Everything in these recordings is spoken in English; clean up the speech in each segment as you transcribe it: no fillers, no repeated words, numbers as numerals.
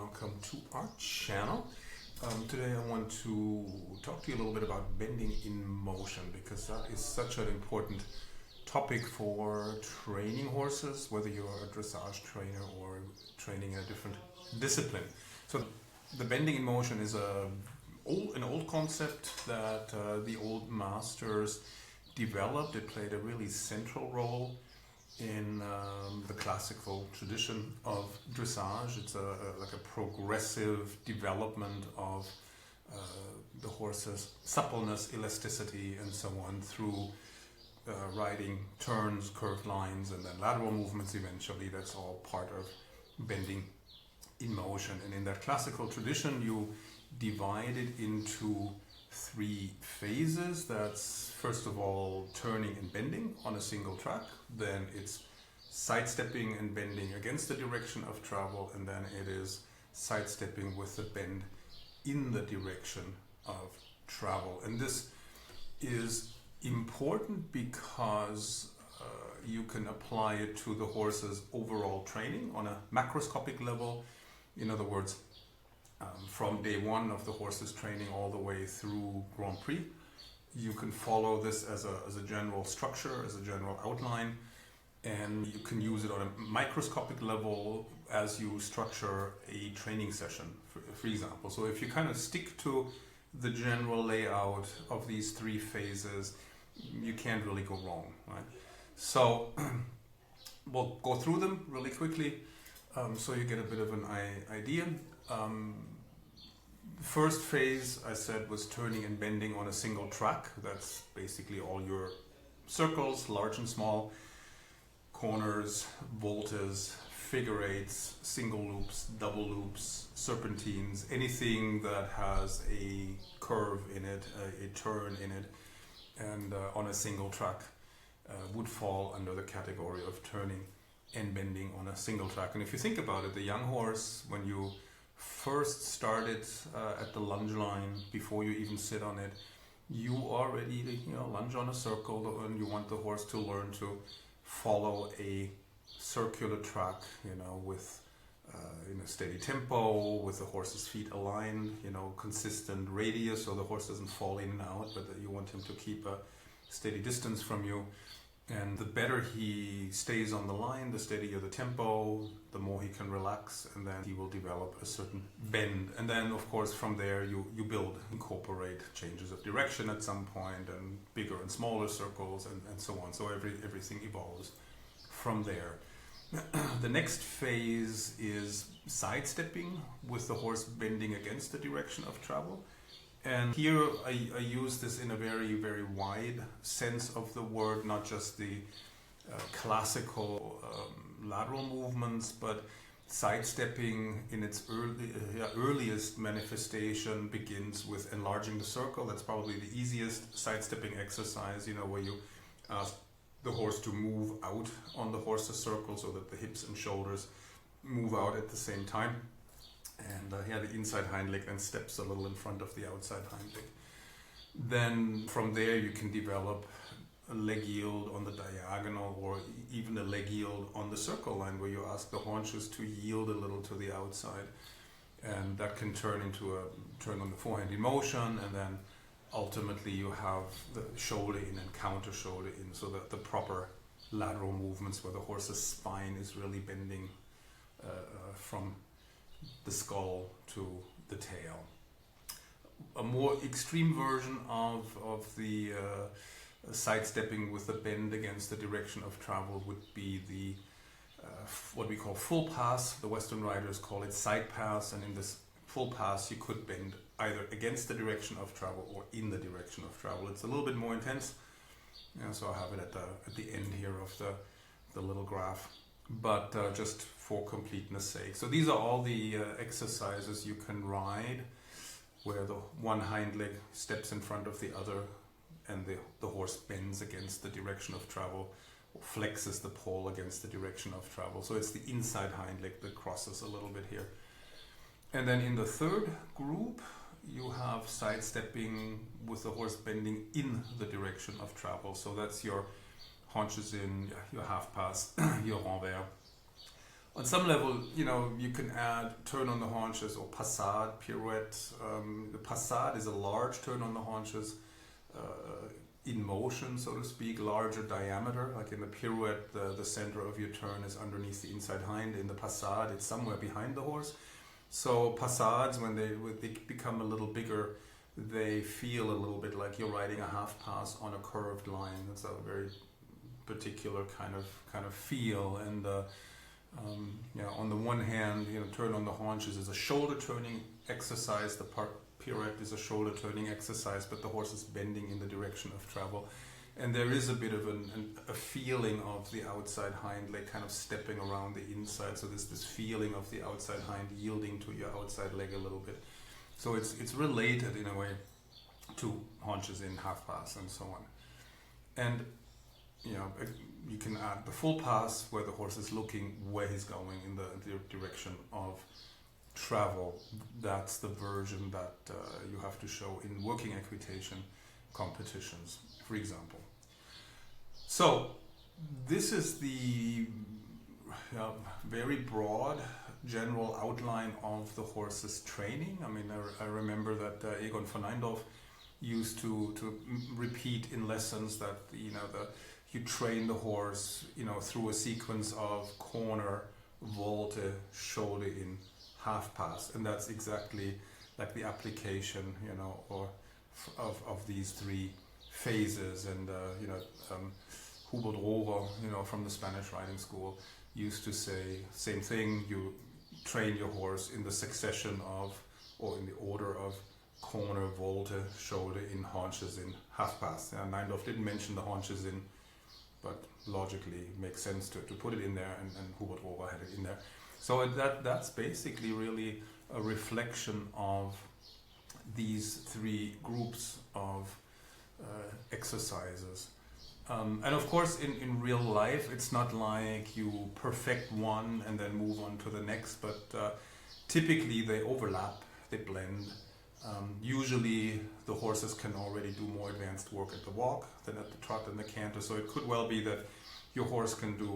welcome to our channel. Today I want to talk to you a little bit about bending in motion, because that is such an important topic for training horses, whether you're a dressage trainer or training in a different discipline. So the bending in motion is an old concept that the old masters developed. It played a really central role in the classical tradition of dressage. It's like a progressive development of the horse's suppleness, elasticity, and so on through riding turns, curved lines, and then lateral movements eventually. That's all part of bending in motion. And in that classical tradition, you divide it into three phases. That's first of all turning and bending on a single track, then it's sidestepping and bending against the direction of travel, and then it is sidestepping with the bend in the direction of travel. And this is important because you can apply it to the horse's overall training on a macroscopic level. In other words, from day one of the horse's training all the way through Grand Prix, you can follow this as a general structure, as a general outline, and you can use it on a microscopic level as you structure a training session, for example. So if you kind of stick to the general layout of these three phases, you can't really go wrong, right? So we'll go through them really quickly so you get a bit of an idea. First phase, I said, was turning and bending on a single track. That's basically all your circles, large and small, corners, voltas, figure eights, single loops, double loops, serpentines, anything that has a curve in it, a turn in it, and on a single track would fall under the category of turning and bending on a single track. And if you think about it, the young horse, when you first started at the lunge line, before you even sit on it, you already lunge on a circle, and you want the horse to learn to follow a circular track, with in a steady tempo, with the horse's feet aligned, consistent radius, so the horse doesn't fall in and out, but you want him to keep a steady distance from you. And the better he stays on the line, the steadier the tempo, the more he can relax, and then he will develop a certain bend. And then, of course, from there you build, incorporate changes of direction at some point, and bigger and smaller circles, and so on. So everything evolves from there. The next phase is sidestepping, with the horse bending against the direction of travel. And here I use this in a very, very wide sense of the word, not just the classical lateral movements, but sidestepping in its earliest manifestation begins with enlarging the circle. That's probably the easiest sidestepping exercise, where you ask the horse to move out on the horse's circle so that the hips and shoulders move out at the same time. And the inside hind leg then steps a little in front of the outside hind leg. Then from there you can develop a leg yield on the diagonal, or even a leg yield on the circle line, where you ask the haunches to yield a little to the outside. And that can turn into a turn on the forehand in motion, and then ultimately you have the shoulder in and counter shoulder in, so that the proper lateral movements where the horse's spine is really bending from the skull to the tail. A more extreme version of the sidestepping with the bend against the direction of travel would be the what we call full pass. The Western riders call it side pass, and in this full pass you could bend either against the direction of travel or in the direction of travel. It's a little bit more intense, so I have it at the end here of the little graph, but just for completeness sake. So these are all the exercises you can ride, where the one hind leg steps in front of the other, and the horse bends against the direction of travel, or flexes the pole against the direction of travel. So it's the inside hind leg that crosses a little bit here. And then in the third group, you have sidestepping with the horse bending in the direction of travel. So that's your haunches-in, your half pass, your renvers. On some level, you can add turn on the haunches or passade, pirouette. The passade is a large turn on the haunches, in motion, so to speak, larger diameter. Like in the pirouette, the center of your turn is underneath the inside hind. In the passade, it's somewhere behind the horse. So passades, when they become a little bigger, they feel a little bit like you're riding a half pass on a curved line. That's a very particular kind of feel. And on the one hand, turn on the haunches is a shoulder turning exercise. The pirouette is a shoulder turning exercise, but the horse is bending in the direction of travel. And there is a bit of a feeling of the outside hind leg kind of stepping around the inside. So there's this feeling of the outside hind yielding to your outside leg a little bit. So it's related in a way to haunches-in, half pass, and so on. And you can add the full pass where the horse is looking where he's going in the direction of travel. That's the version that you have to show in working equitation competitions, for example. So this is the very broad general outline of the horse's training. I mean, I remember that Egon von Eindorf used to repeat in lessons that you train the horse through a sequence of corner, volte, shoulder in, half pass, and that's exactly like the application of these three phases. And Hubert Rohrer, from the Spanish riding school, used to say same thing. You train your horse in the succession of, or in the order of, corner, volte, shoulder in, haunches in, half pass. Neindorf didn't mention the haunches in, but logically it makes sense to put it in there, and Hubert Rohrer had it in there. So that's basically really a reflection of these three groups of exercises. And of course, in real life, it's not like you perfect one and then move on to the next, but typically they overlap, they blend. Usually the horses can already do more advanced work at the walk than at the trot and the canter, so it could well be that your horse can do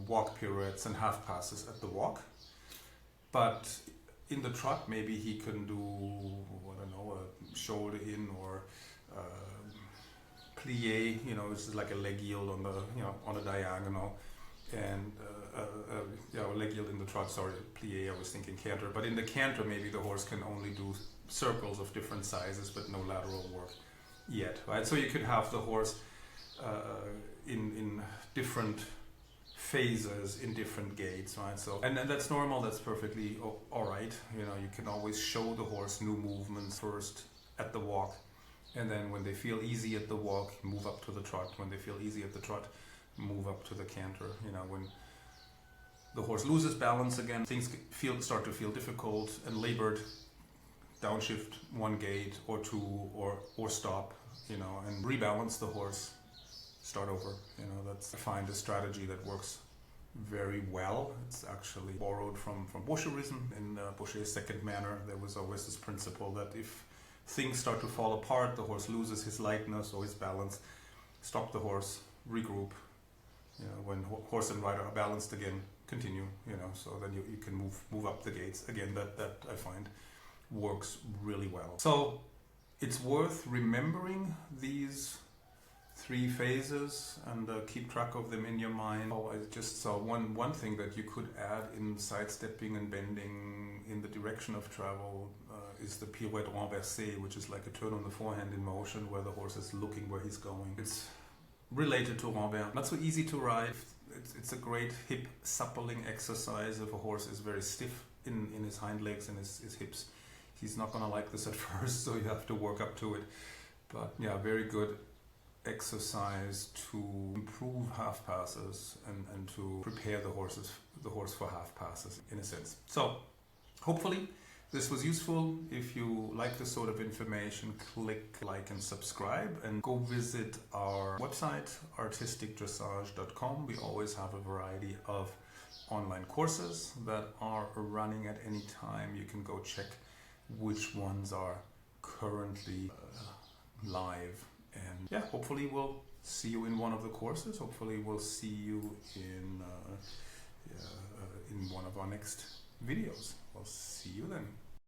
walk pirouettes and half passes at the walk, but in the trot maybe he can do, a shoulder in or plie, this is like a leg yield on the on a diagonal, and leg yield in the trot. Sorry, plie. I was thinking canter, but in the canter maybe the horse can only do circles of different sizes, but no lateral work yet, right? So you could have the horse in different phases in different gaits, right? So and that's normal. That's perfectly all right. You can always show the horse new movements first at the walk, and then when they feel easy at the walk, move up to the trot. When they feel easy at the trot, move up to the canter. When the horse loses balance again, things start to feel difficult and labored, downshift one gait or two, or stop, and rebalance the horse, start over. I find a strategy that works very well. It's actually borrowed from Boucherism. In Boucher's second manner, there was always this principle that if things start to fall apart, the horse loses his lightness or his balance, stop the horse, regroup. When horse and rider are balanced again, continue. So then you can move up the gates again. That I find works really well. So it's worth remembering these three phases and keep track of them in your mind. I just saw one thing that you could add in sidestepping and bending in the direction of travel is the pirouette renversée, which is like a turn on the forehand in motion where the horse is looking where he's going. It's related to renvers. Not so easy to ride. It's a great hip suppling exercise. If a horse is very stiff in his hind legs and his hips, he's not going to like this at first, so you have to work up to it. But yeah, very good exercise to improve half passes and to prepare the horse for half passes in a sense. So hopefully this was useful. If you like this sort of information, click like and subscribe, and go visit our website artisticdressage.com. We always have a variety of online courses that are running at any time. You can go check which ones are currently live. And yeah, hopefully we'll see you in one of the courses. Hopefully we'll see you in in one of our next videos. We'll see you then.